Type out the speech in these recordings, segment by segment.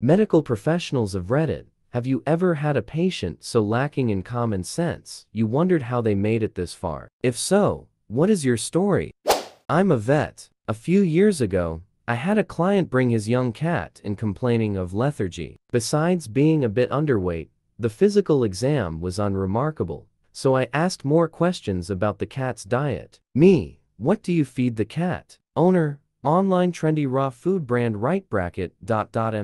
Medical professionals of Reddit, have you ever had a patient so lacking in common sense you wondered how they made it this far? If so, what is your story? I'm a vet. A few years ago, I had a client bring his young cat in complaining of lethargy. Besides being a bit underweight, the physical exam was unremarkable, so I asked more questions about the cat's diet. Me, what do you feed the cat? Owner, online trendy raw food brand right bracket ...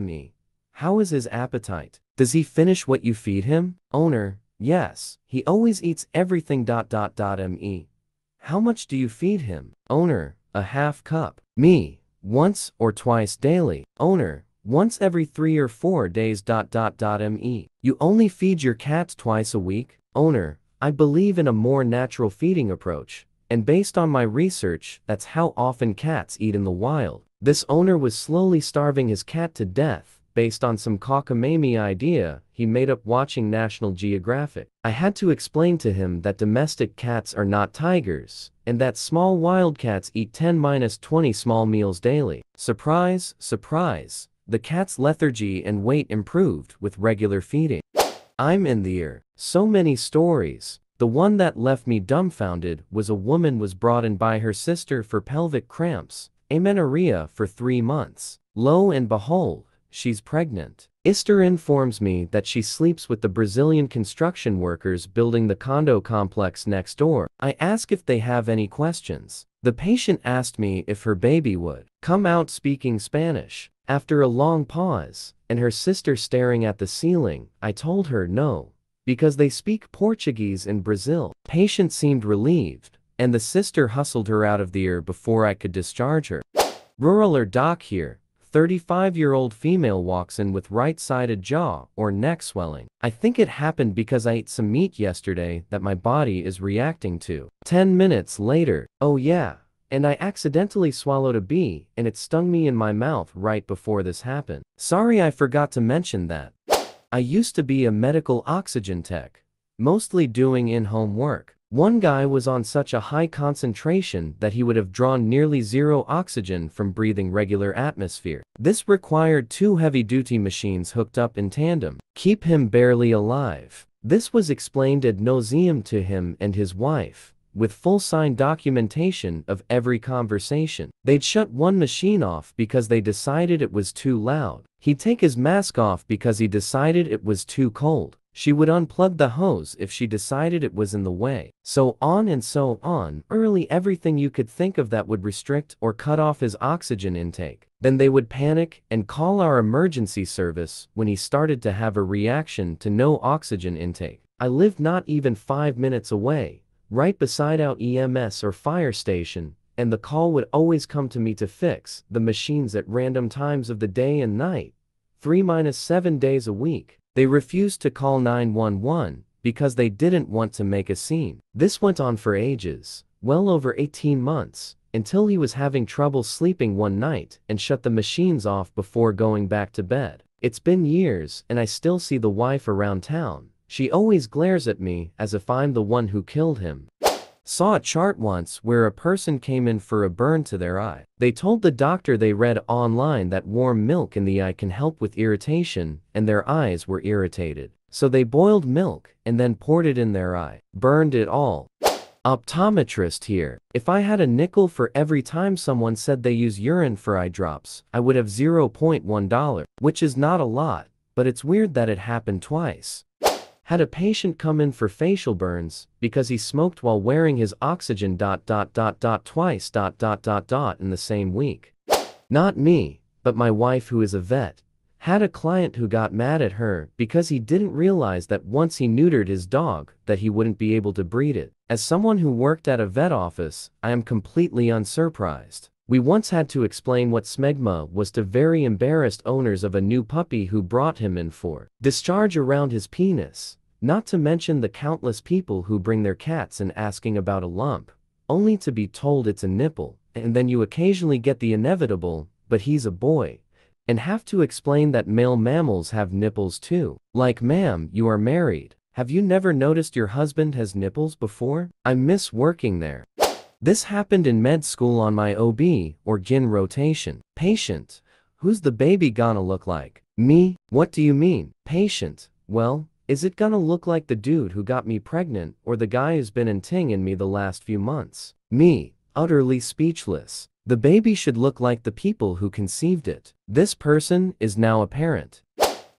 me. How is his appetite? Does he finish what you feed him? Owner, yes, he always eats everything ... me. How much do you feed him? Owner, a half cup. Me, once or twice daily. Owner, once every 3 or 4 days ... me. You only feed your cat twice a week? Owner, I believe in a more natural feeding approach, and based on my research, that's how often cats eat in the wild. This owner was slowly starving his cat to death, based on some cockamamie idea he made up watching National Geographic. I had to explain to him that domestic cats are not tigers, and that small wild cats eat 10-20 small meals daily. Surprise, surprise, the cat's lethargy and weight improved with regular feeding. I'm in the ear. So many stories. The one that left me dumbfounded was a woman was brought in by her sister for pelvic cramps, amenorrhea for 3 months. Lo and behold, she's pregnant. Esther informs me that she sleeps with the Brazilian construction workers building the condo complex next door. I ask if they have any questions. The patient asked me if her baby would come out speaking Spanish. After a long pause, and her sister staring at the ceiling, I told her no, because they speak Portuguese in Brazil. Patient seemed relieved, and the sister hustled her out of the ear before I could discharge her. Rural doc here. 35-year-old female walks in with right-sided jaw or neck swelling. I think it happened because I ate some meat yesterday that my body is reacting to. 10 minutes later, oh yeah, and I accidentally swallowed a bee and it stung me in my mouth right before this happened. Sorry, I forgot to mention that. I used to be a medical oxygen tech, mostly doing in-home work. One guy was on such a high concentration that he would have drawn nearly zero oxygen from breathing regular atmosphere. This required 2 heavy-duty machines hooked up in tandem. Keep him barely alive. This was explained ad nauseam to him and his wife, with full signed documentation of every conversation. They'd shut one machine off because they decided it was too loud. He'd take his mask off because he decided it was too cold. She would unplug the hose if she decided it was in the way. So on and so on, early everything you could think of that would restrict or cut off his oxygen intake. Then they would panic and call our emergency service when he started to have a reaction to no oxygen intake. I lived not even 5 minutes away, right beside our EMS or fire station, and the call would always come to me to fix the machines at random times of the day and night, 3-7 days a week. They refused to call 911 because they didn't want to make a scene. This went on for ages, well over 18 months, until he was having trouble sleeping one night and shut the machines off before going back to bed. It's been years and I still see the wife around town. She always glares at me as if I'm the one who killed him. Saw a chart once where a person came in for a burn to their eye. They told the doctor they read online that warm milk in the eye can help with irritation, and their eyes were irritated. So they boiled milk and then poured it in their eye. Burned it all. Optometrist here. If I had a nickel for every time someone said they use urine for eye drops, I would have $0.1, which is not a lot, but it's weird that it happened twice. Had a patient come in for facial burns because he smoked while wearing his oxygen ... twice ... in the same week. Not me, but my wife, who is a vet, had a client who got mad at her because he didn't realize that once he neutered his dog that he wouldn't be able to breed it. As someone who worked at a vet office, I am completely unsurprised. We once had to explain what smegma was to very embarrassed owners of a new puppy who brought him in for discharge around his penis, not to mention the countless people who bring their cats in asking about a lump, only to be told it's a nipple, and then you occasionally get the inevitable, but he's a boy, and have to explain that male mammals have nipples too. Like, ma'am, you are married. Have you never noticed your husband has nipples before? I miss working there. This happened in med school on my OB or GYN rotation. Patient, who's the baby gonna look like? Me? What do you mean? Patient. Well, is it gonna look like the dude who got me pregnant or the guy who's been inting me the last few months? Me, utterly speechless. The baby should look like the people who conceived it. This person is now a parent.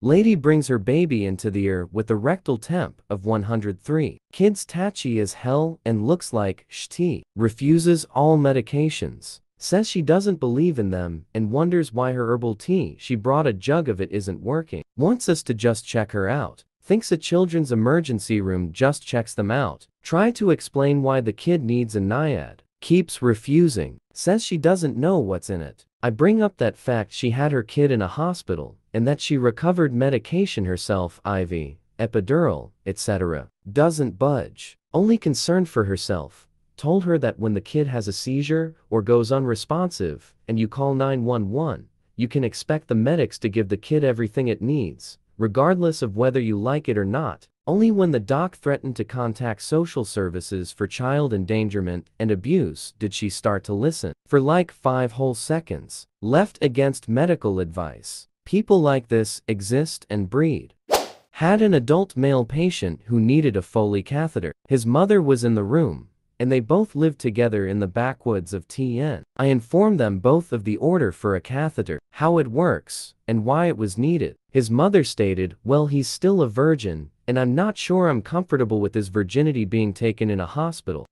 Lady brings her baby into the air with a rectal temp of 103. Kid's tatchy as hell and looks like shT. Refuses all medications. Says she doesn't believe in them and wonders why her herbal tea she brought a jug of it isn't working. Wants us to just check her out. Thinks a children's emergency room just checks them out. Try to explain why the kid needs a NIAID. Keeps refusing. Says she doesn't know what's in it. I bring up that fact she had her kid in a hospital and that she recovered medication herself, IV, epidural, etc. Doesn't budge. Only concerned for herself. Told her that when the kid has a seizure or goes unresponsive and you call 911, you can expect the medics to give the kid everything it needs, regardless of whether you like it or not. Only when the doc threatened to contact social services for child endangerment and abuse did she start to listen. For like 5 whole seconds. Left against medical advice. People like this exist and breed. Had an adult male patient who needed a Foley catheter. His mother was in the room, and they both lived together in the backwoods of TN. I informed them both of the order for a catheter, how it works, and why it was needed. His mother stated, well, he's still a virgin, and I'm not sure I'm comfortable with his virginity being taken in a hospital.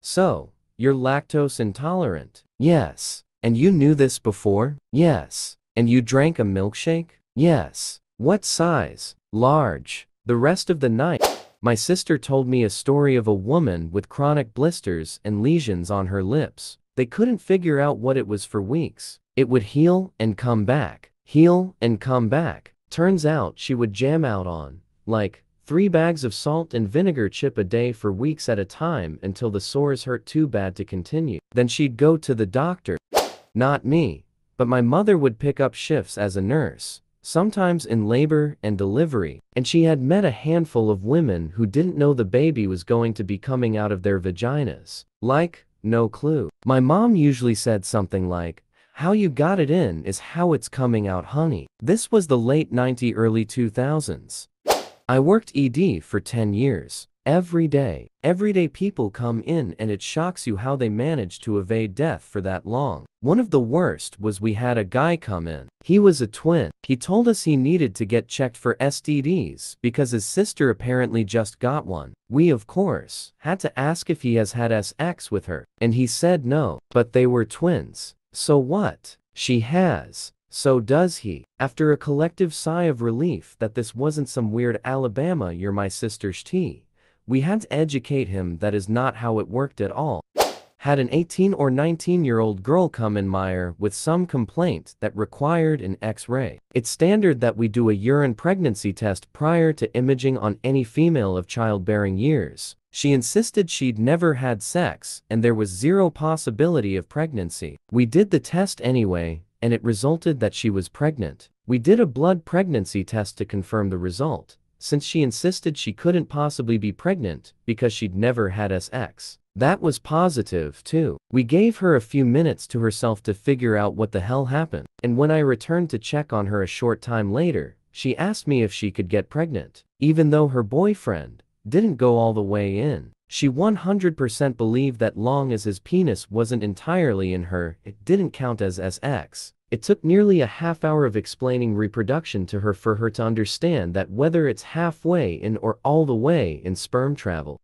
So, you're lactose intolerant? Yes. And you knew this before? Yes. And you drank a milkshake? Yes. What size? Large. The rest of the night, my sister told me a story of a woman with chronic blisters and lesions on her lips. They couldn't figure out what it was for weeks. It would heal and come back. Heal and come back. Turns out she would jam out on, like, 3 bags of salt and vinegar chip a day for weeks at a time until the sores hurt too bad to continue. Then she'd go to the doctor. Not me, but my mother would pick up shifts as a nurse, sometimes in labor and delivery, and she had met a handful of women who didn't know the baby was going to be coming out of their vaginas. Like, no clue. My mom usually said something like, how you got it in is how it's coming out, honey. This was the late 90s, early 2000s. I worked ED for 10 years. Every day people come in and it shocks you how they manage to evade death for that long. One of the worst was we had a guy come in. He was a twin. He told us he needed to get checked for STDs because his sister apparently just got one. We, of course, had to ask if he has had sex with her, and he said no, but they were twins. So what? She has. So does he. After a collective sigh of relief that this wasn't some weird Alabama you're my sister's tea, we had to educate him that is not how it worked at all. Had an 18 or 19-year-old girl come in Meyer with some complaint that required an X-ray. It's standard that we do a urine pregnancy test prior to imaging on any female of childbearing years. She insisted she'd never had sex and there was zero possibility of pregnancy. We did the test anyway, and it resulted that she was pregnant. We did a blood pregnancy test to confirm the result, since she insisted she couldn't possibly be pregnant because she'd never had sex. That was positive too. We gave her a few minutes to herself to figure out what the hell happened, and when I returned to check on her a short time later, she asked me if she could get pregnant, even though her boyfriend didn't go all the way in. She 100% believed that long as his penis wasn't entirely in her, it didn't count as sex. It took nearly a half hour of explaining reproduction to her for her to understand that whether it's halfway in or all the way in sperm travel,